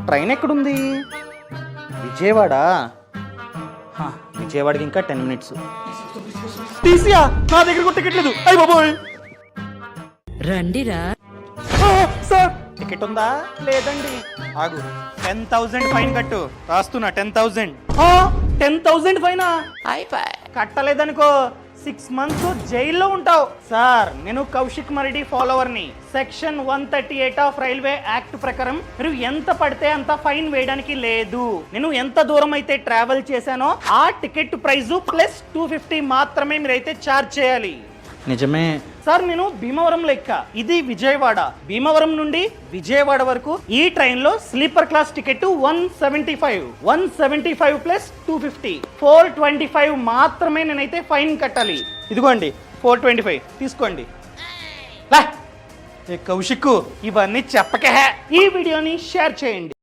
Train ఎక్కడుంది? విజయవాడ. విజయవాడకి ఇంకా 10 minutes. టీసీయా నా దగ్గర కూడా టికెట్ లేదు. అయ్య బాబోయ్. రండిరా. సార్ టికెట్ ఉందా? లేదండి. ఆగు. 10,000 ఫైన్ కట్టు. రాస్తున్నా 10,000. 10,000 ఫైనా? అయిపోయి. కట్టలేదనుకో 6 months జైల్లో ఉంటావు. సార్ నేను కౌశిక్ మరిడి ఫాలోవర్ని. సెక్షన్ 138 ఆఫ్ రైల్వే యాక్ట్ ప్రకారం మీరు ఎంత పడితే అంత ఫైన్ వేయడానికి లేదు. నేను ఎంత దూరం అయితే ట్రావెల్ చేశానో ఆ టికెట్ ప్రైస్ ప్లస్ 250 మాత్రమే మీరైతే ఛార్జ్ చేయాలి. నిజమే సార్. నేను భీమవరం లెక్క, ఇది విజయవాడ. భీమవరం నుండి విజయవాడ వరకు ఈ ట్రైన్ లో స్లీపర్ క్లాస్ టికెట్ 175 ప్లస్ 250 425 మాత్రమే నేనైతే ఫైన్ కట్టాలి. ఇదిగోండి 425 తీసుకోండి. కౌశిక్ ఇవన్నీ చెప్పకే. ఈ వీడియోని షేర్ చేయండి.